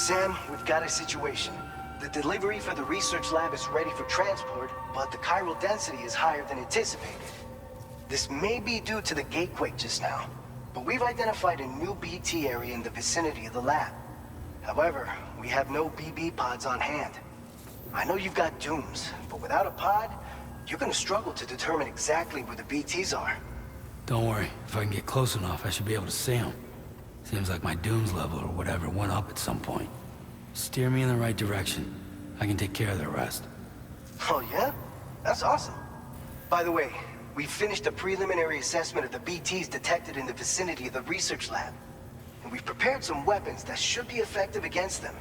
Sam, we've got a situation. The delivery for the research lab is ready for transport, but the chiral density is higher than anticipated. This may be due to the gatequake just now, but we've identified a new BT area in the vicinity of the lab. However, we have no BB pods on hand. I know you've got dooms, but without a pod, you're gonna struggle to determine exactly where the BTs are. Don't worry, if I can get close enough, I should be able to see them. Seems like my dooms level or whatever went up at some point. Steer me in the right direction. I can take care of the rest. Oh yeah? That's awesome. By the way, we finished a preliminary assessment of the BTs detected in the vicinity of the research lab. And we've prepared some weapons that should be effective against them.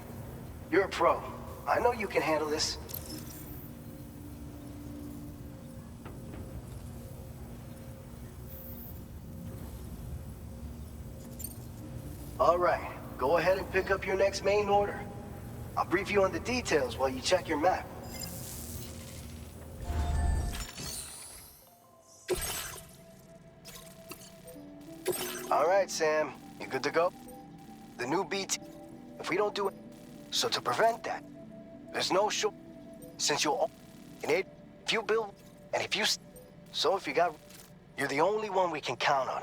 You're a pro. I know you can handle this. All right, go ahead and pick up your next main order. I'll brief you on the details while you check your map. All right, Sam, you good to go? The new BT, if we don't do it, so to prevent that, there's no short, since you'll need if you build, and if you, so if you got, you're the only one we can count on.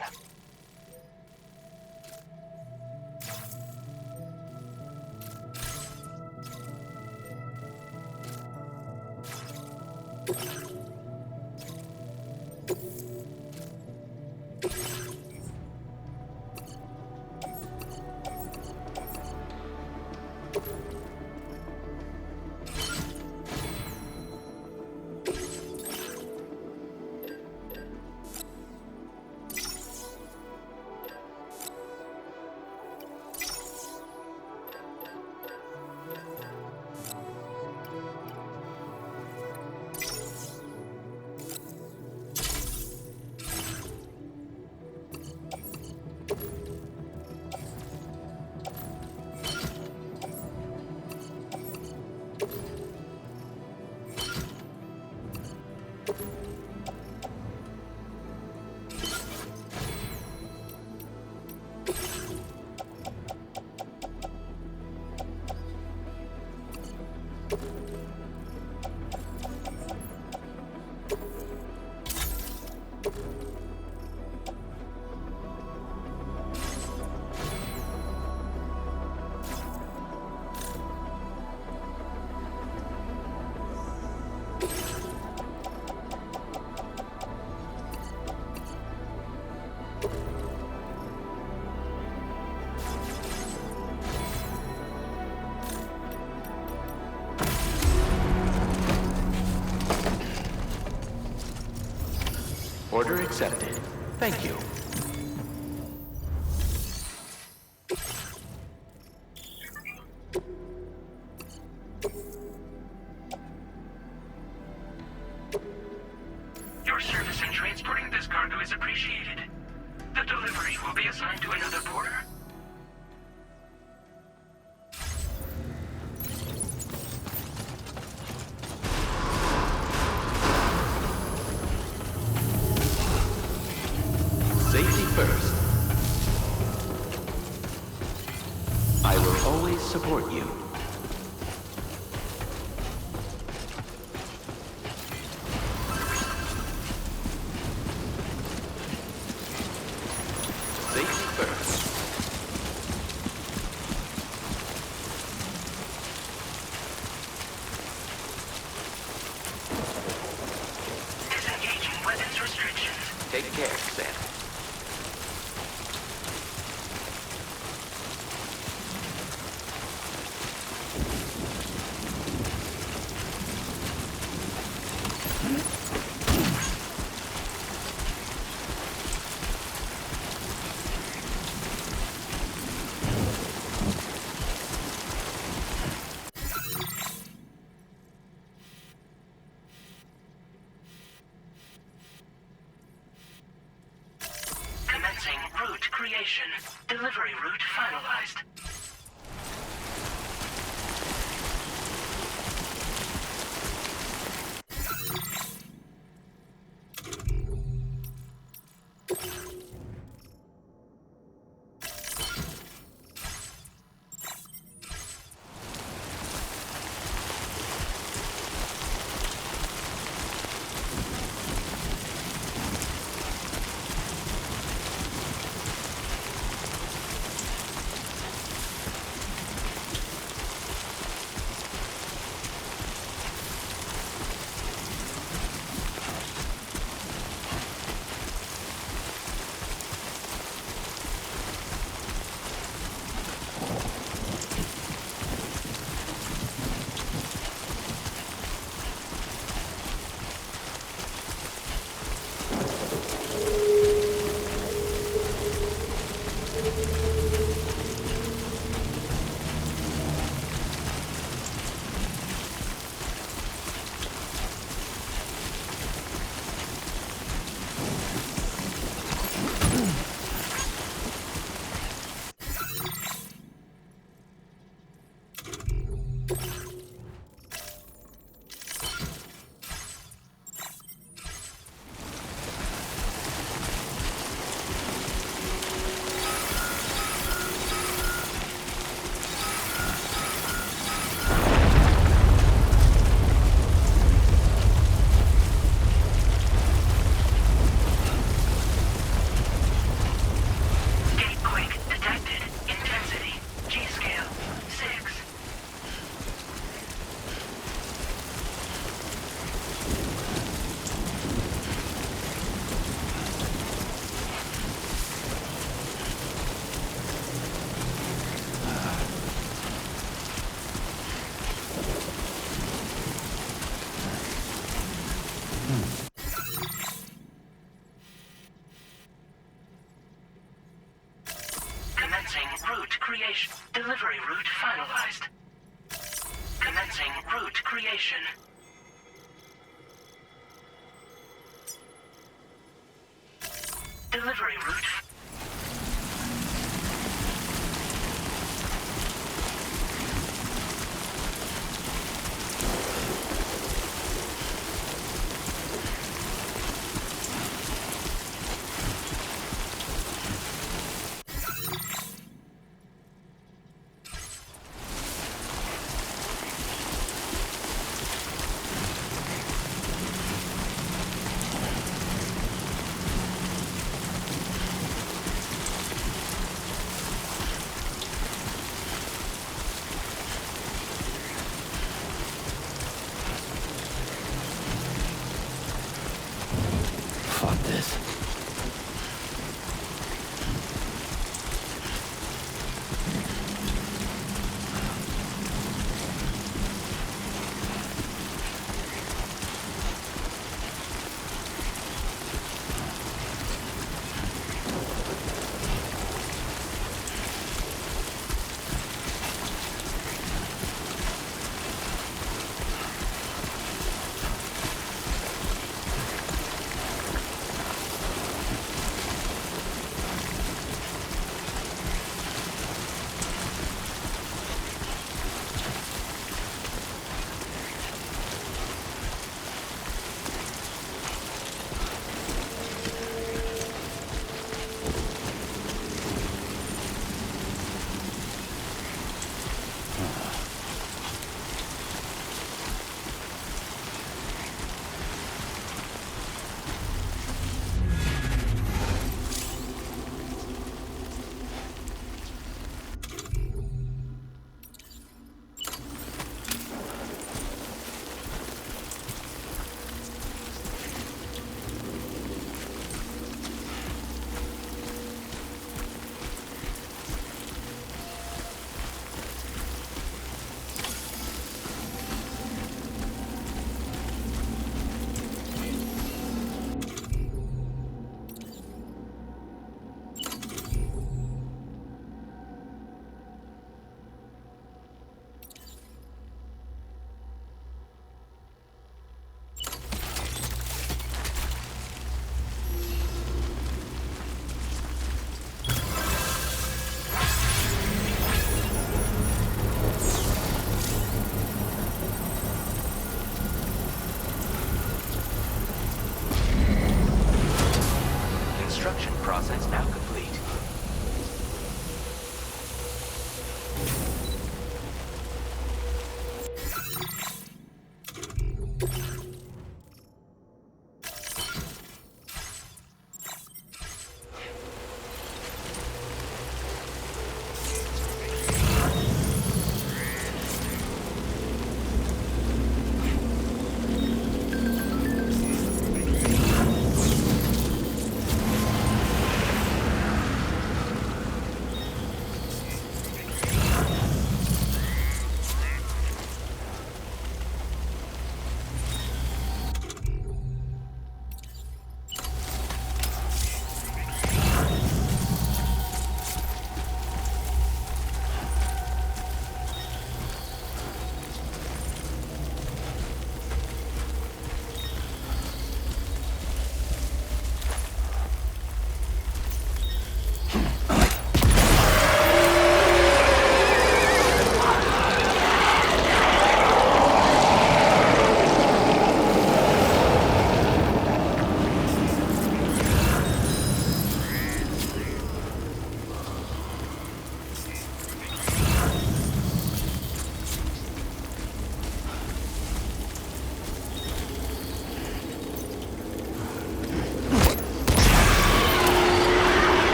Order accepted. Thank you. Your service in transporting this cargo is appreciated. The delivery will be assigned to another porter. Safety first. I will always support you. Safety first. Disengaging weapons restrictions. Take care, Sam. Commencing route creation. Delivery route finalized. Commencing route creation. Delivery route finalized. Commencing route creation. Delivery route. Fuck this.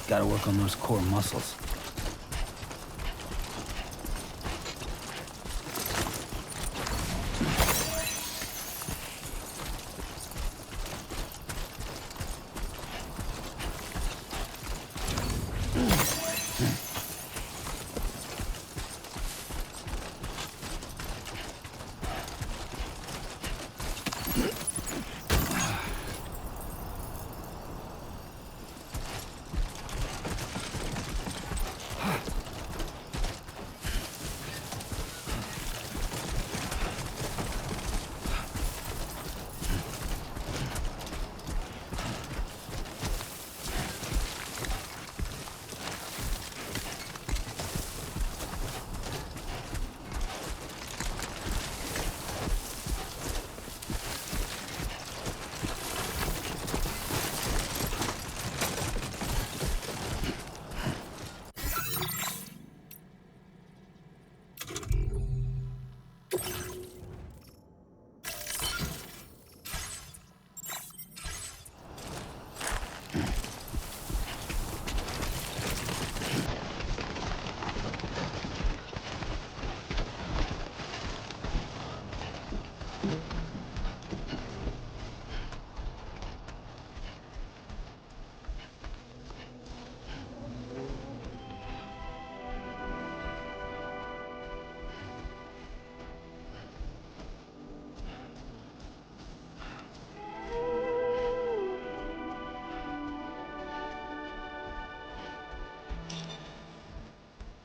Gotta work on those core muscles.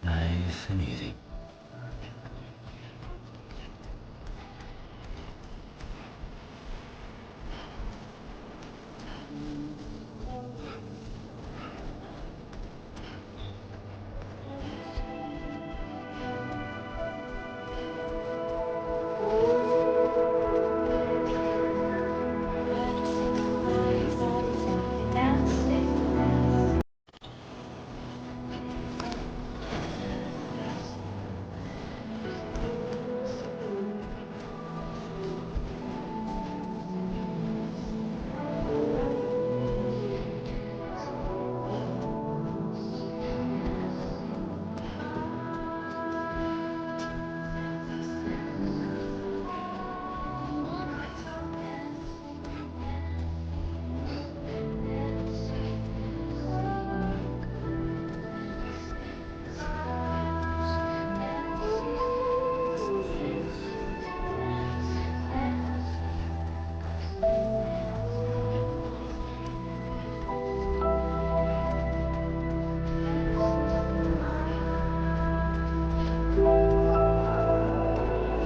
Nice and easy.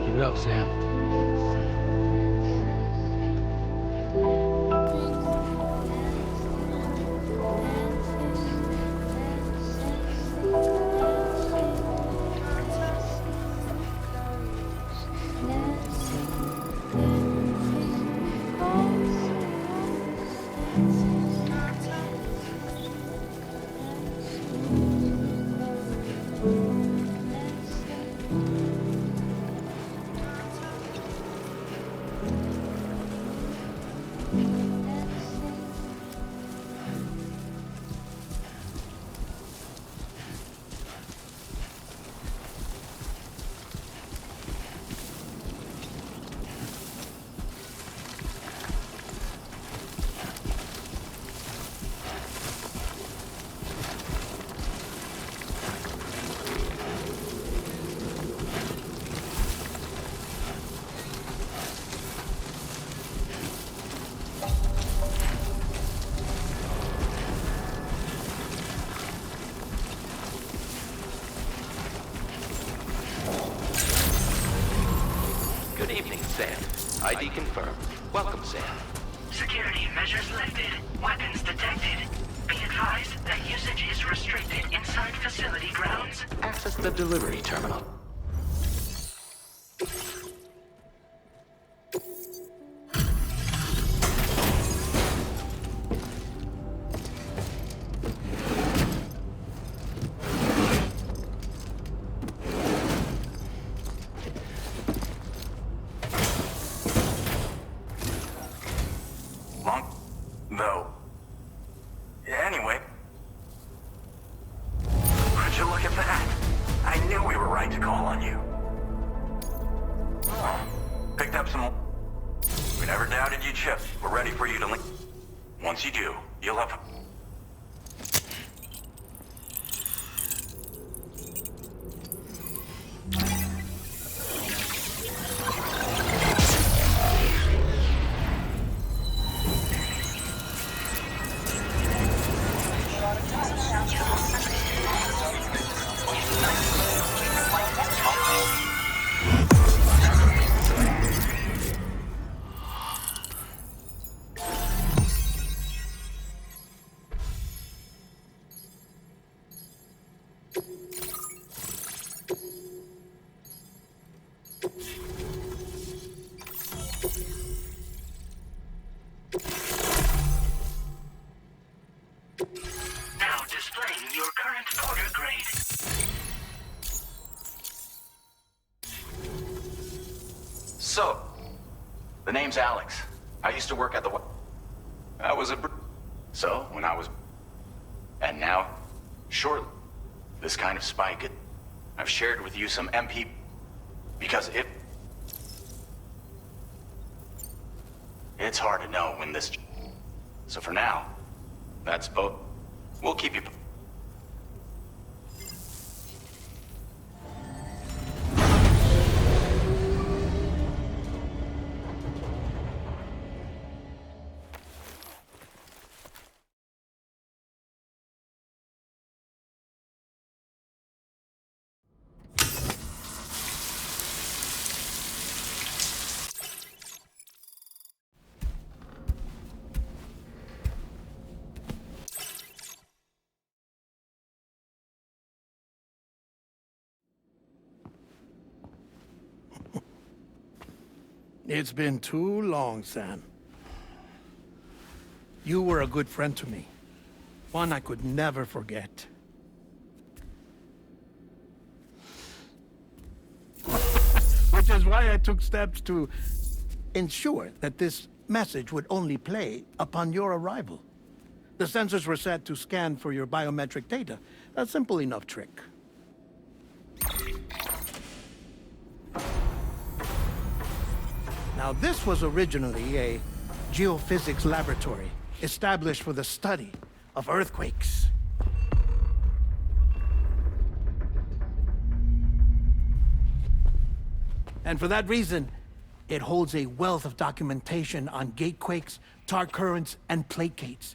Keep it up, Sam. Good evening, Sam. ID confirmed. Welcome, Sam. Security measures lifted. Weapons detected. Be advised that usage is restricted inside facility grounds. Access the delivery terminal. Though. Anyway, on you. Picked up some... We never doubted you'd ship. We're ready for you to link. Once you do, you'll have... Now displaying your current order grade. So, the name's Alex. I used to work at the... I was a... So, when I was... And now, shortly, this kind of spike, I've shared with you some MP... Because it's hard to know when this... So for now, that's both. We'll keep you... It's been too long, Sam. You were a good friend to me. One I could never forget. Which is why I took steps to ensure that this message would only play upon your arrival. The sensors were set to scan for your biometric data. A simple enough trick. Now, this was originally a geophysics laboratory established for the study of earthquakes. And for that reason, it holds a wealth of documentation on gatequakes, tar currents, and placates.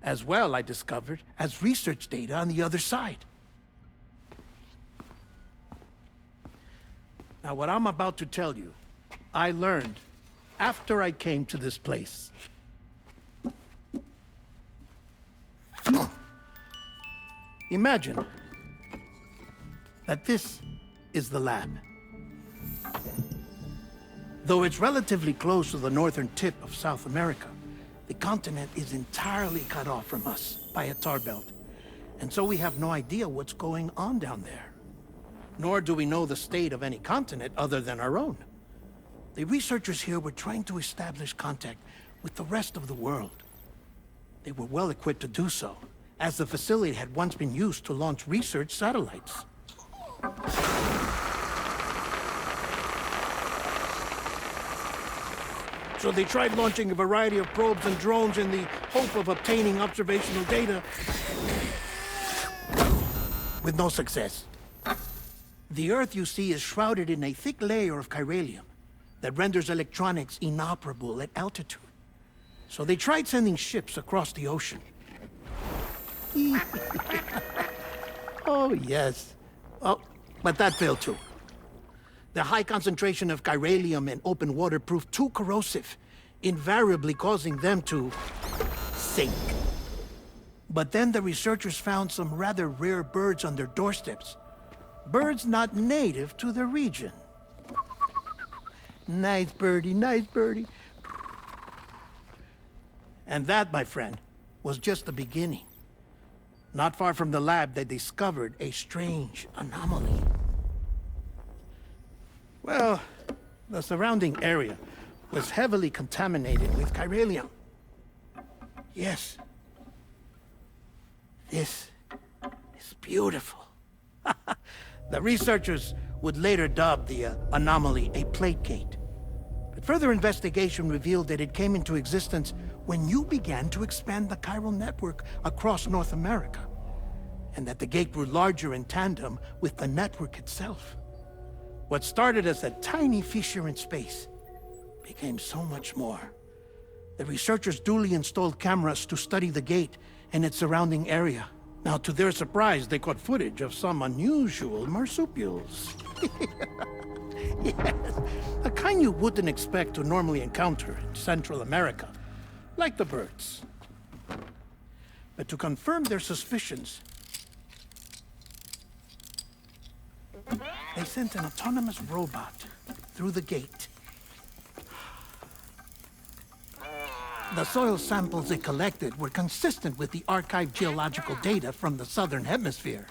As well, I discovered, as research data on the other side. Now, what I'm about to tell you, I learned after I came to this place. Imagine that this is the lab. Though it's relatively close to the northern tip of South America, the continent is entirely cut off from us by a tar belt. And so we have no idea what's going on down there. Nor do we know the state of any continent other than our own. The researchers here were trying to establish contact with the rest of the world. They were well equipped to do so, as the facility had once been used to launch research satellites. So they tried launching a variety of probes and drones in the hope of obtaining observational data, with no success. The Earth, you see, is shrouded in a thick layer of chiralium that renders electronics inoperable at altitude. So they tried sending ships across the ocean. Oh, yes. Oh, but that failed too. The high concentration of chiralium in open water proved too corrosive, invariably causing them to sink. But then the researchers found some rather rare birds on their doorsteps. Birds not native to the region. Nice birdie, nice birdie. And that, my friend, was just the beginning. Not far from the lab, they discovered a strange anomaly. Well, the surrounding area was heavily contaminated with chiralium. Yes. This is beautiful. The researchers would later dub the anomaly a plate gate. But further investigation revealed that it came into existence when you began to expand the chiral network across North America, and that the gate grew larger in tandem with the network itself. What started as a tiny fissure in space became so much more. The researchers duly installed cameras to study the gate and its surrounding area. Now, to their surprise, they caught footage of some unusual marsupials. Yes, a kind you wouldn't expect to normally encounter in Central America, like the birds. But to confirm their suspicions, they sent an autonomous robot through the gate. The soil samples it collected were consistent with the archived geological data from the southern hemisphere.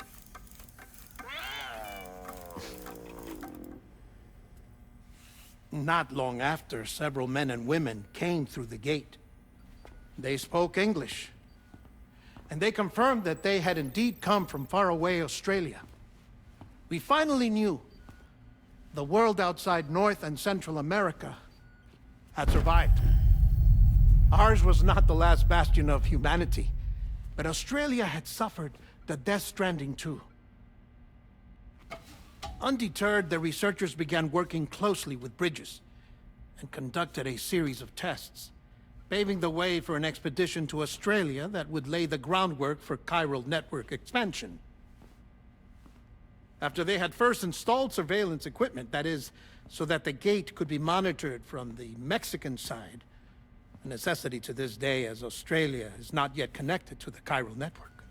Not long after, several men and women came through the gate. They spoke English, and they confirmed that they had indeed come from faraway Australia. We finally knew the world outside North and Central America had survived. Ours was not the last bastion of humanity, but Australia had suffered the death stranding too. Undeterred, the researchers began working closely with Bridges and conducted a series of tests, paving the way for an expedition to Australia that would lay the groundwork for chiral network expansion. After they had first installed surveillance equipment, that is, so that the gate could be monitored from the Mexican side, a necessity to this day as Australia is not yet connected to the chiral network.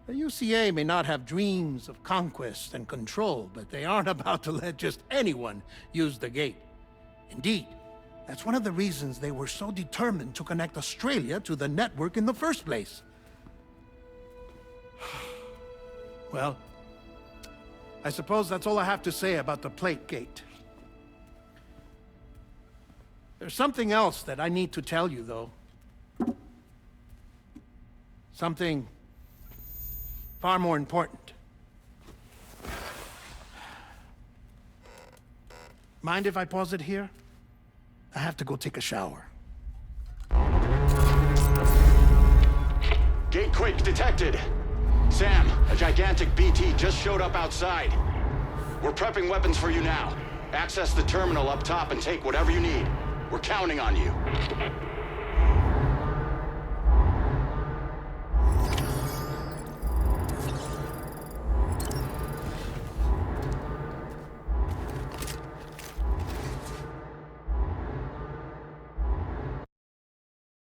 The UCA may not have dreams of conquest and control, but they aren't about to let just anyone use the gate. Indeed, that's one of the reasons they were so determined to connect Australia to the network in the first place. Well, I suppose that's all I have to say about the plate gate. There's something else that I need to tell you, though. Something far more important. Mind if I pause it here? I have to go take a shower. Gate quake detected. Sam, a gigantic BT just showed up outside. We're prepping weapons for you now. Access the terminal up top and take whatever you need. We're counting on you.